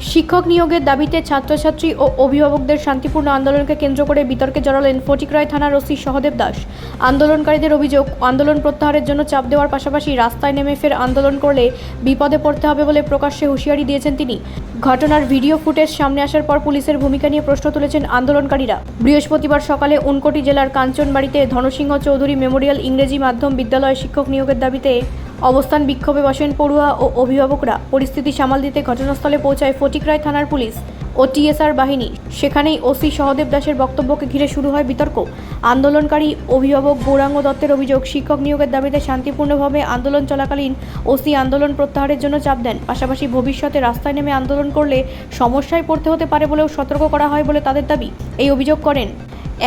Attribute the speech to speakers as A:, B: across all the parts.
A: শিক্ষক নিয়োগের দাবিতে ছাত্রছাত্রী ও অভিভাবকদের শান্তিপূর্ণ আন্দোলনকে কেন্দ্র করে বিতর্কে জড়ালেন ফটিকরায় থানার ওসি সহদেব দাস। আন্দোলনকারীদের অভিযোগ, আন্দোলন প্রত্যাহারের জন্য চাপ দেওয়ার পাশাপাশি রাস্তায় নেমে ফের আন্দোলন করলে বিপদে পড়তে হবে বলে প্রকাশ্যে হুঁশিয়ারি দিয়েছেন তিনি। ঘটনার ভিডিও ফুটেজ সামনে আসার পর পুলিশের ভূমিকা নিয়ে প্রশ্ন তুলেছেন আন্দোলনকারীরা। বৃহস্পতিবার সকালে উনকোটি জেলার কাঞ্চনবাড়িতে ধনসিংহ চৌধুরী মেমোরিয়াল ইংরেজি মাধ্যম বিদ্যালয়ে শিক্ষক নিয়োগের দাবিতে অবস্থান বিক্ষোভে বসেন পড়ুয়া ও অভিভাবকরা। পরিস্থিতি সামাল দিতে ঘটনাস্থলে পৌঁছায় ফটিকরায় থানার পুলিশ ও টিএসআর বাহিনী। সেখানেই ওসি সহদেব দাসের বক্তব্যকে ঘিরে শুরু হয় বিতর্ক। আন্দোলনকারী অভিভাবক গৌরাঙ্গ দত্তের অভিযোগ, শিক্ষক নিয়োগের দাবিতে শান্তিপূর্ণভাবে আন্দোলন চলাকালীন ওসি আন্দোলন প্রত্যাহারের জন্য চাপ দেন। পাশাপাশি ভবিষ্যতে রাস্তায় নেমে আন্দোলন করলে সমস্যায় পড়তে হতে পারে বলেও সতর্ক করা হয় বলে তাদের দাবি।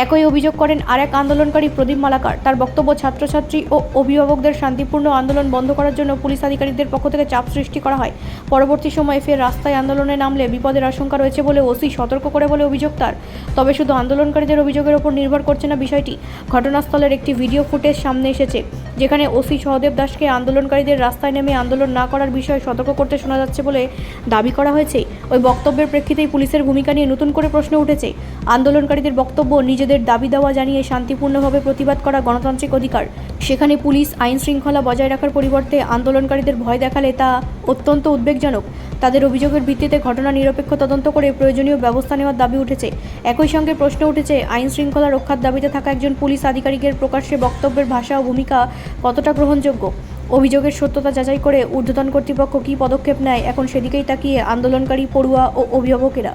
A: একই অভিযোগ করেন আরেক আন্দোলনকারী প্রদীপ মালাকার। তার বক্তব্য, ছাত্রছাত্রী ও অভিভাবকদের শান্তিপূর্ণ আন্দোলন বন্ধ করার জন্য পুলিশ আধিকারিকদের পক্ষ থেকে চাপ সৃষ্টি করা হয়। পরবর্তী সময়ে ফের রাস্তায় আন্দোলনে নামলে বিপদের আশঙ্কা রয়েছে বলে ওসি সতর্ক করে বলে অভিযোগ তার। তবে শুধু আন্দোলনকারীদের অভিযোগের ওপর নির্ভর করছে না বিষয়টি। ঘটনাস্থলের একটি ভিডিও ফুটেজ সামনে এসেছে, যেখানে ওসি সহদেব দাসকে আন্দোলনকারীদের রাস্তায় নেমে আন্দোলন না করার বিষয়ে সতর্ক করতে শোনা যাচ্ছে বলে দাবি করা হয়েছে। ওই বক্তব্যের প্রেক্ষিতেই পুলিশের ভূমিকা নিয়ে নতুন করে প্রশ্ন উঠেছে। আন্দোলনকারীদের বক্তব্য, নিজেদের দাবি দাওয়া জানিয়ে শান্তিপূর্ণভাবে প্রতিবাদ করা গণতান্ত্রিক অধিকার। সেখানে পুলিশ আইন শৃঙ্খলা বজায় রাখার পরিবর্তে আন্দোলনকারীদের ভয় দেখালে তা অত্যন্ত উদ্বেগজনক। তাদের অভিযোগের ভিত্তিতে ঘটনা নিরপেক্ষ তদন্ত করে প্রয়োজনীয় ব্যবস্থা নেওয়ার দাবি উঠেছে। একই সঙ্গে প্রশ্ন উঠেছে, আইন শৃঙ্খলা রক্ষার দাবিতে থাকা একজন পুলিশ আধিকারিকের প্রকাশ্যে বক্তব্যের ভাষা ও ভূমিকা কতটা গ্রহণযোগ্য। অভিযোগের সত্যতা যাচাই করে ঊর্ধ্বতন কর্তৃপক্ষ কী পদক্ষেপ নেয়, এখন সেদিকেই তাকিয়ে আন্দোলনকারী পড়ুয়া ও অভিভাবকেরা।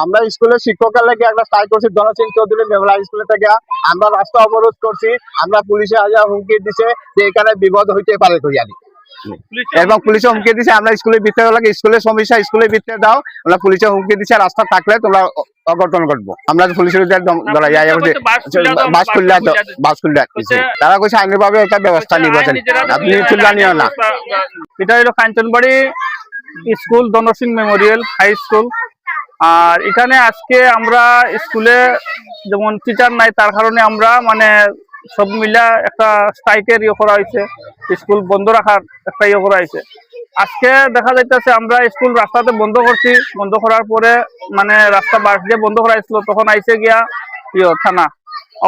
B: আমরা স্কুলের শিক্ষকের লাগে একটা স্ট্রাইক করছি ধনসিংহ চৌধুরী মেমোরিয়াল স্কুলে থেকে। আমরা রাস্তা অবরোধ করছি। আমরা পুলিশে আজ হুমকি দিছে যে এখানে বিপদ হইতে পারে কইয়ানি, এবং পুলিশে হুমকি দিছে আমরা স্কুলের ভিতরে লাগে, স্কুলের সমস্যা স্কুলের ভিতরে দাও। আমরা পুলিশে হুমকি দিছে রাস্তা থাকলে তোমরা অঘটন করবো। আমরা পুলিশের বাস খুললে তারা কইছে আইনিভাবে একটা ব্যবস্থা নির্বাচন, আপনি খুললা নিও না।
C: এটা হলো Kanchanbari school, Dhansingh memorial high school. আর এখানে আজকে আমরা স্কুলে যেমন টিচার নাই, তার কারণে আমরা সব মিলা একটা স্ট্রাইকের করা হয়েছে, স্কুল বন্ধ রাখার একটা করা হয়েছে। আজকে দেখা যাইতেছে আমরা স্কুল রাস্তাতে বন্ধ করছি। বন্ধ করার পরে রাস্তা বাস দিয়ে বন্ধ করা হয়েছিল, তখন আইসে গিয়া থানা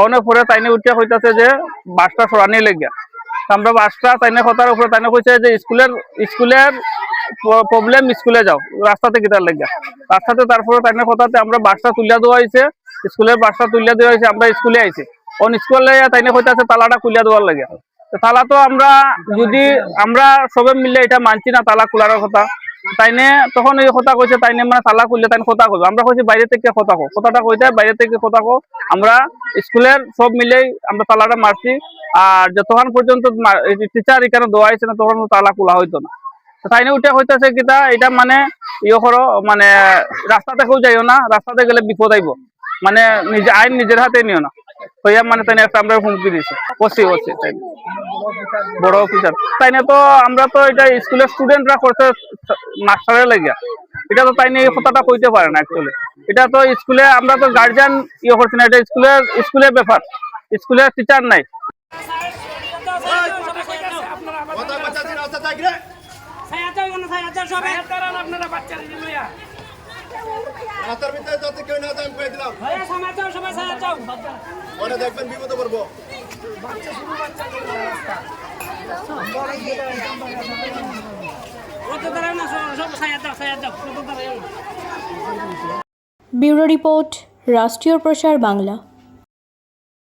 C: অনেক পরে তাইনে উঠিয়া হইতেছে যে বাসটা সরানি লেগিয়া। আমরা বাসটা তাইনে কথার উপরে তাইনে কইছে যে স্কুলের প্রবলেম, স্কুলে যাও, রাস্তাতে কিতার লেগিয়া রাস্তাতে। তারপরে তাইনে কথাতে আমরা বাসটা তুলিয়া দেওয়া হয়েছে, স্কুলের বাসটা তুলিয়া দেওয়া হয়েছে। আমরা স্কুলে আইছি, স্কুলে তাইনে কইতাছে তালাটা খুলিয়া দেওয়ার লাগে। তালা তো আমরা সবে মিলে এটা মানছি না, তালা খোলার কথা। তাইনে তখন এই কথা কইছে, তাইনে তালা খুললে তাইনে কথা কইব। আমরা কইছি বাইরে থেকে কথা কো, কথাটা কইতে বাইরে থেকে কথা কো। আমরা স্কুলের সব মিলেই আমরা তালাটা মারছি। আর যতক্ষণ পর্যন্ত টিচার এখানে দেওয়া হয়েছে না, তখন তালা খোলা হইতো না। তাইনে উঠে হইতেছে কিতা, এটা করো, রাস্তাতে কেউ যাইও না, রাস্তাতে গেলে বিপদ আইব, আইন নিজের হাতে নিও না হইয়া তাইনে একটা আমরা হুমকি দিছে। তাই বড় অফিসার তাইনে তো আমরা তো এটা স্কুলের স্টুডেন্টরা করতে মাস্টারের লাগিয়া, এটা তো তাইনে এই কথাটা কইতে পারে না। অ্যাকচুয়ালি এটা তো স্কুলে আমরা তো গার্জিয়ান করছি না, এটা স্কুলের ব্যাপার, স্কুলের টিচার নাই।
B: দেখবেন বিপদে পড়বো।
A: ব্যুরো রিপোর্ট, রাষ্ট্রীয় প্রসার বাংলা।